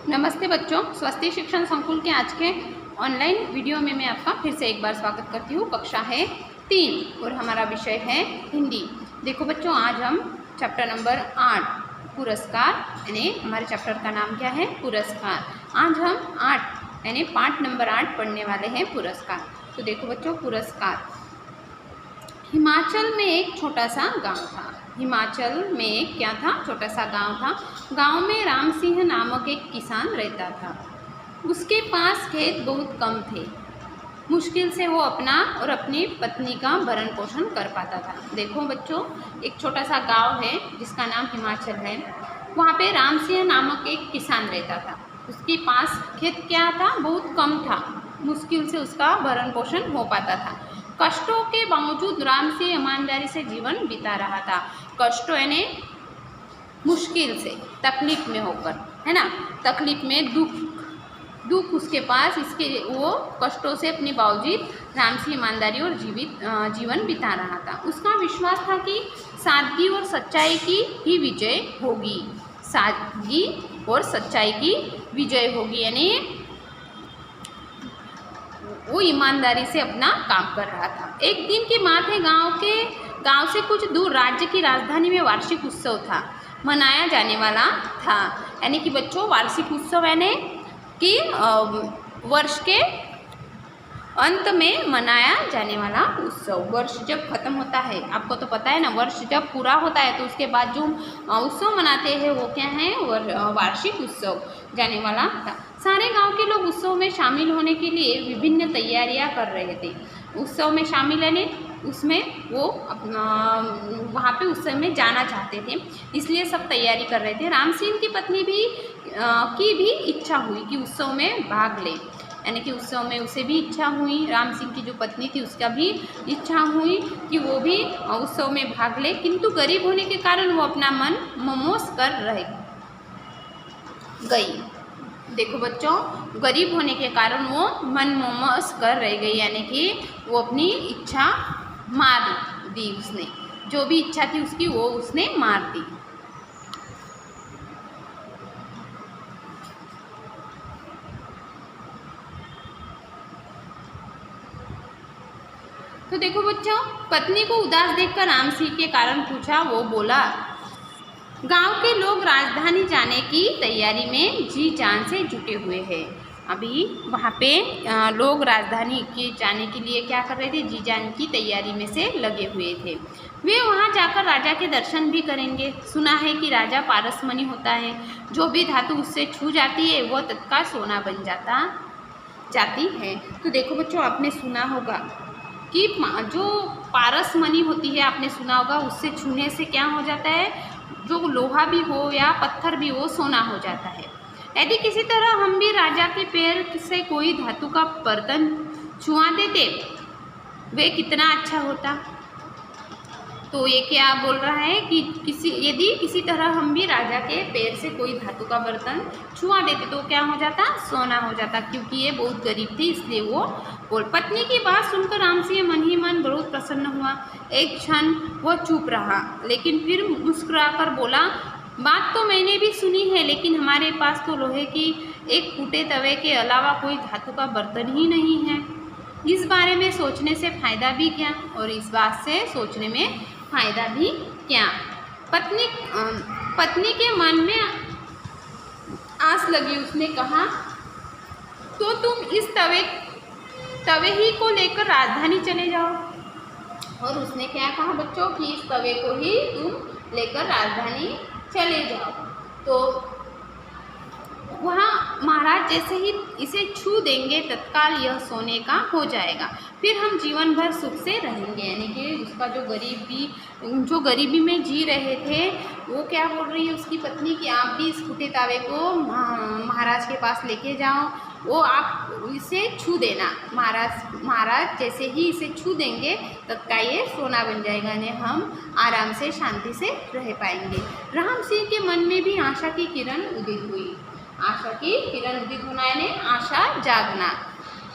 नमस्ते बच्चों, स्वस्ति शिक्षण संकुल के आज के ऑनलाइन वीडियो में मैं आपका फिर से एक बार स्वागत करती हूँ। कक्षा है 3 और हमारा विषय है हिंदी। देखो बच्चों, आज हम चैप्टर नंबर 8 पुरस्कार यानी हमारे चैप्टर का नाम क्या है? पुरस्कार। आज हम 8 यानी पाठ नंबर 8 पढ़ने वाले हैं, पुरस्कार। तो देखो बच्चों, पुरस्कार। हिमाचल में एक छोटा सा गांव था। हिमाचल में क्या था? छोटा सा गांव था। गांव में राम सिंह नामक एक किसान रहता था। उसके पास खेत बहुत कम थे। मुश्किल से वो अपना और अपनी पत्नी का भरण पोषण कर पाता था। देखो बच्चों, एक छोटा सा गांव है जिसका नाम हिमाचल है। वहाँ पे राम सिंह नामक एक किसान रहता था। उसके पास खेत क्या था? बहुत कम था। मुश्किल से उसका भरण पोषण हो पाता था। कष्टों के बावजूद राम सिंह ईमानदारी से जीवन बिता रहा था। कष्टों यानी मुश्किल से, तकलीफ में होकर, है ना, तकलीफ में दुख उसके पास, इसके वो कष्टों से अपने बावजूद राम सिंह ईमानदारी और जीवन बिता रहा था। उसका विश्वास था कि सादगी और सच्चाई की ही विजय होगी। सादगी और सच्चाई की विजय होगी यानी वो ईमानदारी से अपना काम कर रहा था। एक दिन की बात है, गांव से कुछ दूर राज्य की राजधानी में वार्षिक उत्सव था, मनाया जाने वाला था। यानी कि बच्चों, वार्षिक उत्सव यानी कि वर्ष के अंत में मनाया जाने वाला उत्सव। वर्ष जब खत्म होता है, आपको तो पता है ना, वर्ष जब पूरा होता है तो उसके बाद जो उत्सव मनाते हैं वो क्या है? वार्षिक उत्सव जाने वाला था। सारे गांव के लोग उत्सव में शामिल होने के लिए विभिन्न तैयारियां कर रहे थे। उत्सव में शामिल यानी उसमें वो वहाँ पे उत्सव में जाना चाहते थे, इसलिए सब तैयारी कर रहे थे। राम सिंह की पत्नी की भी इच्छा हुई कि उत्सव में भाग ले, यानी कि उत्सव में उसे भी इच्छा हुई। राम सिंह की जो पत्नी थी उसका भी इच्छा हुई कि वो भी उत्सव में भाग ले, किंतु गरीब होने के कारण वो अपना मन ममोस कर रह गई। देखो बच्चों, गरीब होने के कारण वो मन ममोस कर रह गई, यानी कि वो अपनी इच्छा मार दी। उसने जो भी इच्छा थी उसकी वो उसने मार दी। तो देखो बच्चों, पत्नी को उदास देखकर राम सिंह के कारण पूछा। वो बोला, गांव के लोग राजधानी जाने की तैयारी में जी जान से जुटे हुए हैं। अभी वहाँ पे लोग राजधानी के जाने के लिए क्या कर रहे थे? जी जान की तैयारी में से लगे हुए थे। वे वहाँ जाकर राजा के दर्शन भी करेंगे। सुना है कि राजा पारसमणि होता है, जो भी धातु उससे छू जाती है वह तत्काल सोना बन जाती है। तो देखो बच्चों, आपने सुना होगा कि जो पारसमणि होती है, आपने सुना होगा, उससे छूने से क्या हो जाता है? जो लोहा भी हो या पत्थर भी हो, सोना हो जाता है। यदि किसी तरह हम भी राजा के पैर से कोई धातु का बर्तन छुआ देते, वे कितना अच्छा होता। तो ये क्या बोल रहा है कि यदि किसी तरह हम भी राजा के पैर से कोई धातु का बर्तन छुआ देते तो क्या हो जाता? सोना हो जाता। क्योंकि ये बहुत गरीब थी, इसलिए वो बोल। पत्नी की बात सुनकर राम सिंह मन ही मन बहुत प्रसन्न हुआ। एक क्षण वह चुप रहा, लेकिन फिर मुस्कुराकर बोला, बात तो मैंने भी सुनी है, लेकिन हमारे पास तो लोहे की एक फूटे तवे के अलावा कोई धातु का बर्तन ही नहीं है। इस बारे में सोचने से फायदा भी क्या, और इस बात से सोचने में फायदा भी क्या। पत्नी के मन में आस लगी। उसने कहा, तो तुम इस तवे ही को लेकर राजधानी चले जाओ। और उसने क्या कहा बच्चों कि इस तवे को ही तुम लेकर राजधानी चले जाओ। तो वहाँ महाराज जैसे ही इसे छू देंगे, तत्काल यह सोने का हो जाएगा। फिर हम जीवन भर सुख से रहेंगे। यानी कि उसका जो गरीबी में जी रहे थे, वो क्या बोल रही है उसकी पत्नी कि आप भी इस फूटे तावे को महाराज के पास लेके जाओ, वो आप इसे छू देना। महाराज जैसे ही इसे छू देंगे, तत्काल ये सोना बन जाएगा, यानी हम आराम से शांति से रह पाएंगे। राम सिंह के मन में भी आशा की किरण उदित हुई। आशा की किरण उदित होना यानी आशा जागना।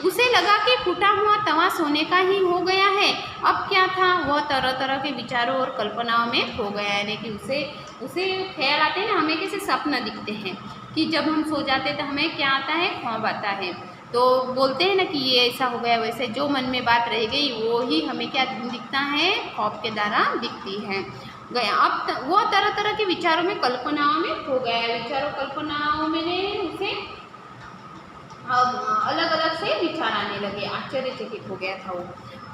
उसे लगा कि फूटा हुआ तवा सोने का ही हो गया है। अब क्या था? वह तरह तरह के विचारों और कल्पनाओं में खो गया। यानी कि उसे ख्याल आते हैं ना, हमें कैसे सपना दिखते हैं। कि जब हम सो जाते तो हमें क्या आता है, ख्वाब आता है। तो बोलते हैं ना कि ये ऐसा हो गया, वैसे जो मन में बात रह गई वो ही हमें क्या दिखता है, ख्वाब के द्वारा दिखती है। गया अब वो तरह तरह के विचारों में, कल्पनाओं में खो गया। विचारों कल्पनाओं में ने उसे अलग अलग से विचार आने लगे, आश्चर्यचकित हो गया था वो।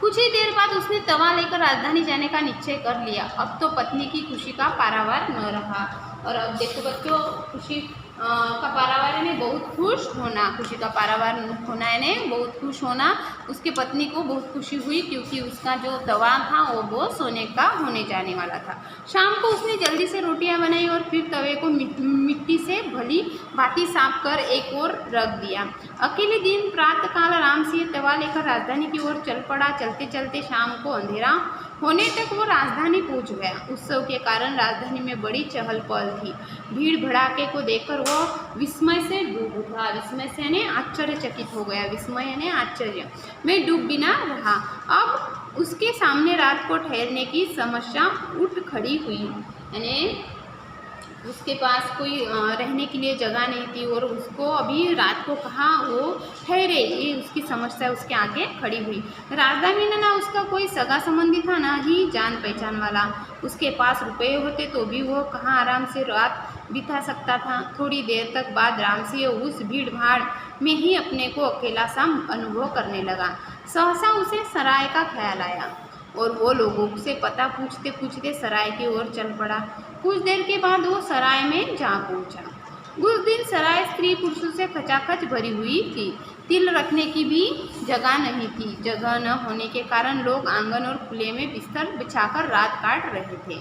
कुछ ही देर बाद उसने तवा लेकर राजधानी जाने का निश्चय कर लिया। अब तो पत्नी की खुशी का पारावार न रहा। और अब देखो बच्चों, खुशी का पारावार यानी बहुत खुश होना, खुशी का पारावार होना यानी बहुत खुश होना। उसके पत्नी को बहुत खुशी हुई क्योंकि उसका जो तवा था वो सोने का होने जाने वाला था। शाम को उसने जल्दी से रोटियां बनाई और फिर तवे को मिट्टी से भली भांति साफ कर एक ओर रख दिया। अगले दिन प्रातःकाल राम सिंह तवा लेकर राजधानी की ओर चल पड़ा। चलते चलते शाम को अंधेरा होने तक वो राजधानी पहुंच गया। उत्सव के कारण राजधानी में बड़ी चहल पहल थी। भीड़ भड़ाके को देखकर वो विस्मय से डूब उठा। विस्मय से यानी आश्चर्यचकित हो गया, विस्मय यानी आश्चर्य में डूब बिना रहा। अब उसके सामने रात को ठहरने की समस्या उठ खड़ी हुई, यानी उसके पास कोई रहने के लिए जगह नहीं थी और उसको अभी रात को कहाँ वो ठहरे, ये उसकी समस्या उसके आगे खड़ी हुई। राजधानी में ना उसका कोई सगा संबंधी था, ना ही जान पहचान वाला। उसके पास रुपये होते तो भी वो कहाँ आराम से रात बिता सकता था। थोड़ी देर तक बाद रामसिंह उस भीड़ भाड़ में ही अपने को अकेला सा अनुभव करने लगा। सहसा उसे सराय का ख्याल आया और वो लोगों से पता पूछते पूछते सराय की ओर चल पड़ा। कुछ देर के बाद वो सराय में जा पहुंचा। उस दिन सराय स्त्री पुरुषों से खचाखच भरी हुई थी। तिल रखने की भी जगह नहीं थी। जगह न होने के कारण लोग आंगन और खुले में बिस्तर बिछाकर रात काट रहे थे।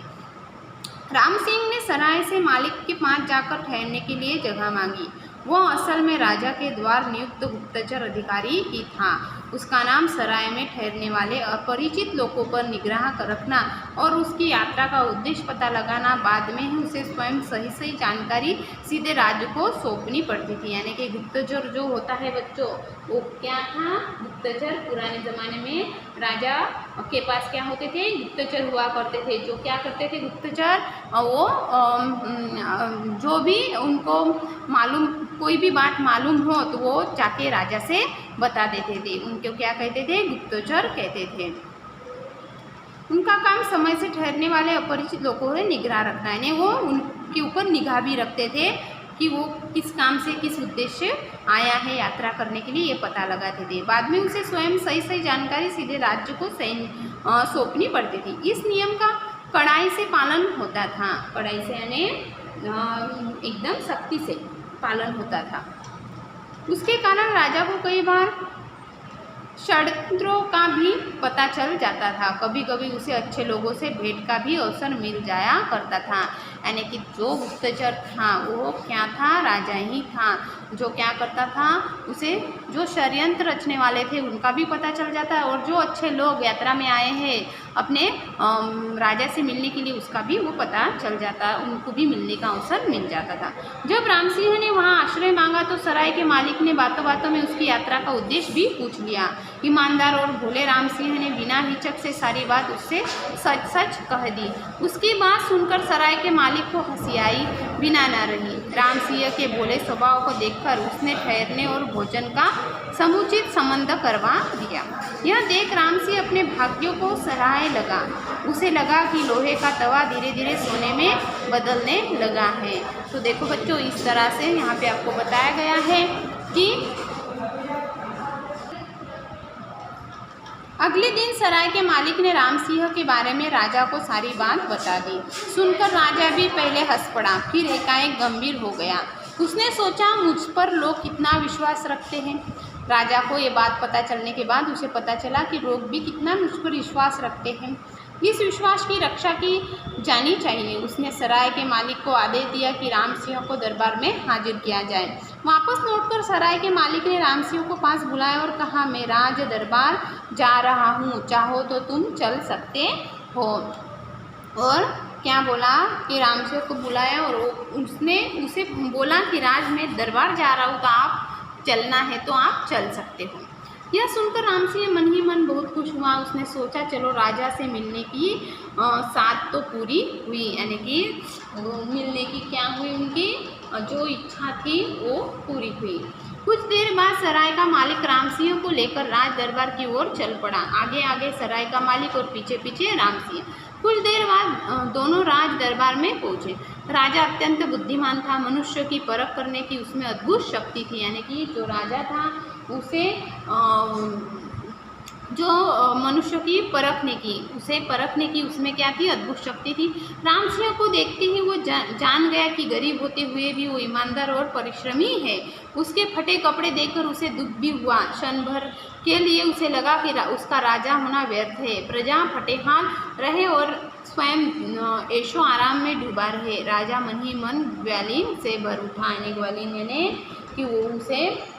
राम सिंह ने सराय से मालिक के पास जाकर ठहरने के लिए जगह मांगी। वो असल में राजा के द्वार नियुक्त गुप्तचर अधिकारी ही था। उसका नाम सराय में ठहरने वाले अपरिचित लोगों पर निगाह रखना और उसकी यात्रा का उद्देश्य पता लगाना, बाद में ही उसे स्वयं सही सही जानकारी सीधे राज्य को सौंपनी पड़ती थी। यानी कि गुप्तचर जो होता है बच्चों, वो क्या था, गुप्तचर पुराने ज़माने में राजा के पास क्या होते थे, गुप्तचर हुआ करते थे। जो क्या करते थे गुप्तचर, वो जो भी उनको मालूम, कोई भी बात मालूम हो तो वो जाके राजा से बता देते थे। उनको क्या कहते थे, गुप्तचर कहते थे। उनका काम समय से ठहरने वाले अपरिचित लोगों से निगाह रखना, यानी वो उनके ऊपर निगाह भी रखते थे कि वो किस काम से, किस उद्देश्य आया है यात्रा करने के लिए, ये पता लगाते थे। बाद में उसे स्वयं सही सही जानकारी सीधे राज्य को सौंपनी पड़ती थी। इस नियम का कड़ाई से पालन होता था। कड़ाई से यानी एकदम सख्ती से पालन होता था। उसके कारण राजा को कई बार षड्यंत्रों का भी पता चल जाता था। कभी कभी उसे अच्छे लोगों से भेंट का भी अवसर मिल जाया करता था। यानी कि जो गुप्तचर था वो क्या था, राजा ही था। जो क्या करता था, उसे जो षड्यंत्र रचने वाले थे उनका भी पता चल जाता, और जो अच्छे लोग यात्रा में आए हैं अपने राजा से मिलने के लिए, उसका भी वो पता चल जाता, उनको भी मिलने का अवसर मिल जाता था। जब राम सिंह ने वहाँ आश्रय मांगा तो सराय के मालिक ने बातों बातों में उसकी यात्रा का उद्देश्य भी पूछ लिया। ईमानदार और भोले राम सिंह ने बिना हिचक से सारी बात उससे सच सच कह दी। उसकी बात सुनकर सराय के मालिक को हंसी आई बिना न रही। राम सिंह के भोले स्वभाव को देखकर उसने ठहरने और भोजन का समुचित संबंध करवा दिया। यह देख राम सिंह अपने भाग्यों को सराहने लगा। उसे लगा कि लोहे का तवा धीरे धीरे सोने में बदलने लगा है। तो देखो बच्चों, इस तरह से यहाँ पे आपको बताया गया है कि अगले दिन सराय के मालिक ने राम सिंह के बारे में राजा को सारी बात बता दी। सुनकर राजा भी पहले हंस पड़ा, फिर एकाएक गंभीर हो गया। उसने सोचा, मुझ पर लोग कितना विश्वास रखते हैं। राजा को ये बात पता चलने के बाद उसे पता चला कि लोग भी कितना मुझ पर विश्वास रखते हैं। इस विश्वास की रक्षा की जानी चाहिए। उसने सराय के मालिक को आदेश दिया कि राम सिंह को दरबार में हाजिर किया जाए। वापस लौटकर सराय के मालिक ने राम सिंह को पास बुलाया और कहा, मैं राज दरबार जा रहा हूँ, चाहो तो तुम चल सकते हो। और क्या बोला कि राम सिंह को बुलाया और उसने उसे बोला कि राज मैं दरबार जा रहा हूँ, तो आप चलना है तो आप चल सकते हो। यह सुनकर राम सिंह मन ही मन बहुत खुश हुआ। उसने सोचा, चलो राजा से मिलने की साथ तो पूरी हुई, यानी कि मिलने की क्या हुई, उनकी जो इच्छा थी वो पूरी हुई। कुछ देर बाद सराय का मालिक राम सिंह को लेकर राज दरबार की ओर चल पड़ा। आगे आगे सराय का मालिक और पीछे पीछे राम सिंह। कुछ देर बाद दोनों राज दरबार में पहुंचे। राजा अत्यंत बुद्धिमान था। मनुष्य की परख करने की उसमें अद्भुत शक्ति थी। यानी कि जो राजा था उसे मनुष्य की परखने की उसमें क्या थी, अद्भुत शक्ति थी। राम सिंह को देखते ही वो जान गया कि गरीब होते हुए भी वो ईमानदार और परिश्रमी है। उसके फटे कपड़े देखकर उसे दुख भी हुआ। क्षण भर के लिए उसे लगा कि उसका राजा होना व्यर्थ है। प्रजा फटेहाल रहे और स्वयं ऐशो आराम में डूबा रहे। राजा मन ही मन ग्वालिन से भर उठा। यानी ग्वालिन यानी कि वो उसे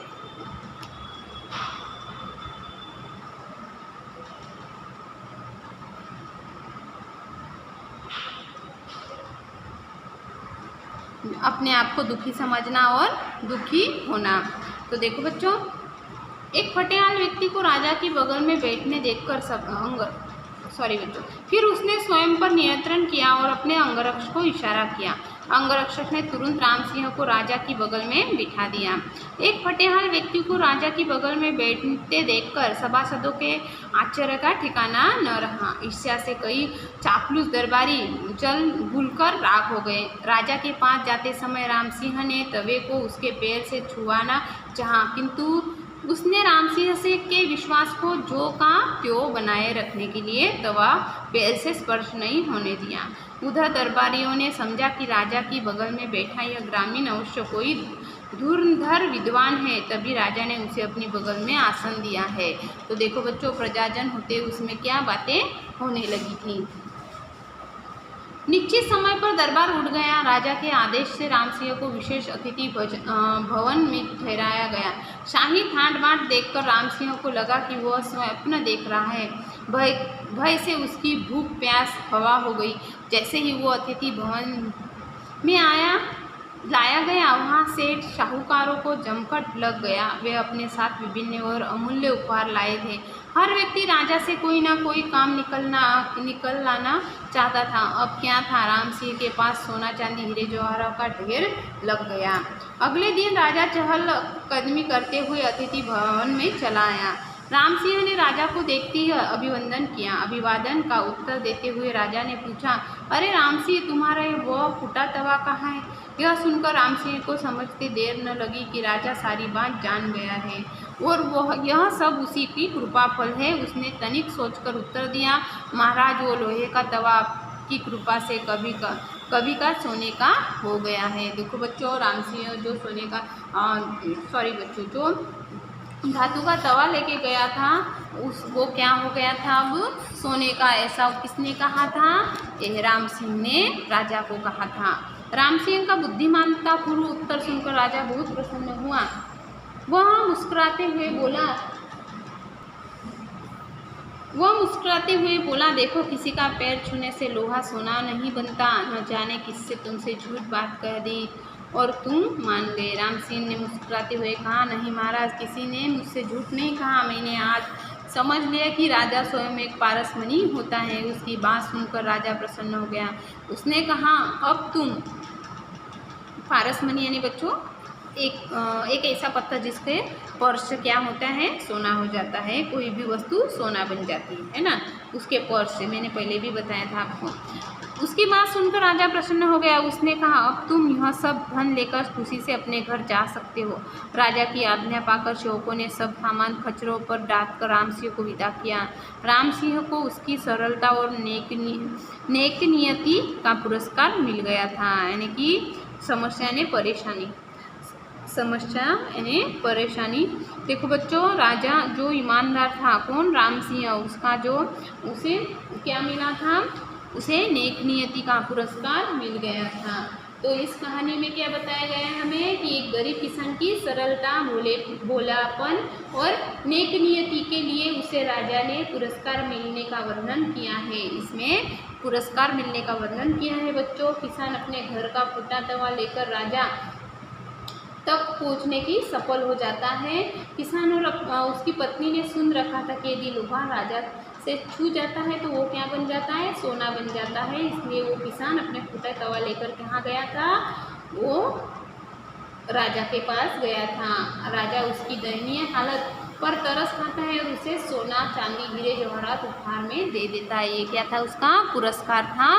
अपने आप को दुखी समझना और दुखी होना। तो देखो बच्चों, एक फटेहाल व्यक्ति को राजा की बगल में बैठने देखकर फिर उसने स्वयं पर नियंत्रण किया और अपने अंगरक्षक को इशारा किया। अंगरक्षक ने तुरंत राम सिंह को राजा की बगल में बिठा दिया। एक फटेहाल व्यक्ति को राजा की बगल में बैठते देखकर सभासदों के आश्चर्य का ठिकाना न रहा। ईर्ष्या से कई चापलूस दरबारी जल भूलकर राख हो गए। राजा के पास जाते समय राम सिंह ने तवे को उसके पैर से छुआना चाहा, किंतु उसने राम सिंह से के विश्वास को जो का त्यों बनाए रखने के लिए तवा पैर से स्पर्श नहीं होने दिया। उधर दरबारियों ने समझा कि राजा की बगल में बैठा यह ग्रामीण अवश्य कोई धुरंधर विद्वान है, तभी राजा ने उसे अपनी बगल में आसन दिया है। तो देखो बच्चों, प्रजाजन होते उसमें क्या बातें होने लगी थी। निश्चित समय पर दरबार उठ गया। राजा के आदेश से राम सिंह को विशेष अतिथि भवन में ठहराया गया। शाही ठाट बाट देखकर राम सिंह को लगा कि वह स्वप्न देख रहा है। भय से उसकी भूख प्यास हवा हो गई। जैसे ही वो अतिथि भवन में लाया गया, वहाँ सेठ साहूकारों को जमकर लग गया। वे अपने साथ विभिन्न और अमूल्य उपहार लाए थे। हर व्यक्ति राजा से कोई ना कोई काम निकल लाना चाहता था। अब क्या था, राम सिंह के पास सोना चांदी हीरे जवाहरों का ढेर लग गया। अगले दिन राजा चहल कदमी करते हुए अतिथि भवन में चला आया। राम सिंह ने राजा को देखते ही अभिवंदन किया। अभिवादन का उत्तर देते हुए राजा ने पूछा, अरे राम सिंह, तुम्हारा वो फूटा तवा कहाँ है? यह सुनकर राम सिंह को समझते देर न लगी कि राजा सारी बात जान गया है और यह सब उसी की कृपा फल है। उसने तनिक सोचकर उत्तर दिया, महाराज, वो लोहे का तवा आपकी कृपा से कभी का सोने का हो गया है। देखो बच्चों, राम सिंह जो सोने का जो धातु का तवा लेके गया था वो क्या हो गया था, अब सोने का। ऐसा किसने कहा था? यह राम सिंह ने राजा को कहा था। राम सिंह का बुद्धिमानता पूर्व उत्तर सुनकर राजा बहुत प्रसन्न हुआ। वह मुस्कुराते हुए बोला, देखो, किसी का पैर छूने से लोहा सोना नहीं बनता। न जाने किससे तुमसे झूठ बात कह दी और तुम मान गए। राम सिंह ने मुस्कुराते हुए कहा, नहीं महाराज, किसी ने मुझसे झूठ नहीं कहा। मैंने आज समझ लिया कि राजा स्वयं एक पारसमणि होता है। उसकी बात सुनकर राजा प्रसन्न हो गया। उसने कहा, अब तुम पारसमणि यानी बच्चों एक ऐसा पत्थर जिसके पर्श से क्या होता है, सोना हो जाता है। कोई भी वस्तु सोना बन जाती है ना, उसके पर्श से। मैंने पहले भी बताया था आपको। उसकी बात सुनकर राजा प्रसन्न हो गया। उसने कहा, अब तुम यह सब धन लेकर खुशी से अपने घर जा सकते हो। राजा की आज्ञा पाकर सेवकों ने सब सामान खच्चरों पर डाल कर राम सिंह को विदा किया। राम सिंह को उसकी सरलता और नेक नियति का पुरस्कार मिल गया था। यानी कि समस्या यानी परेशानी। देखो बच्चों, राजा जो ईमानदार था, कौन? राम सिंह। उसे क्या मिला था? उसे नेक नियति का पुरस्कार मिल गया था। तो इस कहानी में क्या बताया गया है हमें कि एक गरीब किसान की सरलता, भोलापन और नेक नियति के लिए उसे राजा ने पुरस्कार मिलने का वर्णन किया है। इसमें पुरस्कार मिलने का वर्णन किया है बच्चों। किसान अपने घर का फूटा तवा लेकर राजा तक पहुँचने की सफल हो जाता है। किसान और उसकी पत्नी ने सुन रखा था कि यदि लोहा राजा से छू जाता है तो वो क्या बन जाता है, सोना बन जाता है। इसलिए वो किसान अपने फूटा तवा लेकर कहाँ गया था, वो राजा के पास गया था। राजा उसकी दयनीय हालत पर तरस खाता है और उसे सोना चांदी हीरे जवाहरात उपहार में दे देता है। ये क्या था, उसका पुरस्कार था।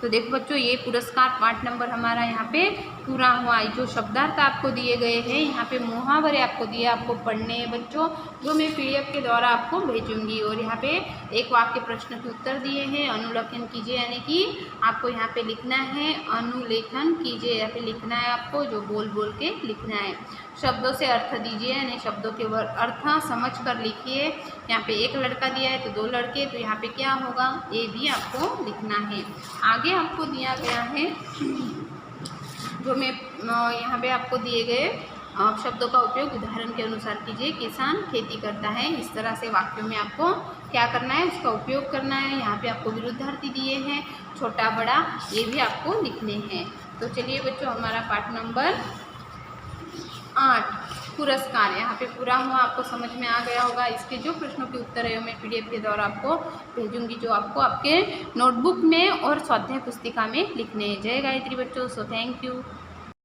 तो देखो बच्चों, ये पुरस्कार पार्ट नंबर हमारा यहाँ पे पूरा हुआ। जो शब्दार्थ आपको दिए गए हैं, यहाँ पे मुहावरे आपको दिए, आपको पढ़ने हैं बच्चों, जो मैं PDF के द्वारा आपको भेजूंगी। और यहाँ पे एक वाक्य प्रश्न के उत्तर दिए हैं, अनुलेखन कीजिए, यानी कि आपको यहाँ पे लिखना है, अनुलेखन कीजिए, यहाँ पे लिखना है आपको, जो बोल बोल के लिखना है। शब्दों से अर्थ दीजिए, यानी शब्दों के अर्थ समझ कर लिखिए। यहाँ पे एक लड़का दिया है तो 2 लड़के, तो यहाँ पे क्या होगा, ये भी आपको लिखना है। आगे आपको दिया गया है, जो मैं यहाँ पे आपको दिए गए शब्दों का उपयोग उदाहरण के अनुसार कीजिए। किसान खेती करता है, इस तरह से वाक्यों में आपको क्या करना है, उसका उपयोग करना है। यहाँ पे आपको विरुद्धार्थी दिए हैं, छोटा बड़ा, ये भी आपको लिखने हैं। तो चलिए बच्चों, हमारा पाठ नंबर 8 पुरस्कार यहाँ पे पूरा हुआ। आपको समझ में आ गया होगा। इसके जो प्रश्नों के उत्तर है मैं PDF के द्वारा आपको भेजूंगी, जो आपको आपके नोटबुक में और स्वाध्याय पुस्तिका में लिखने हैं। जय गायत्री बच्चों। So thank you.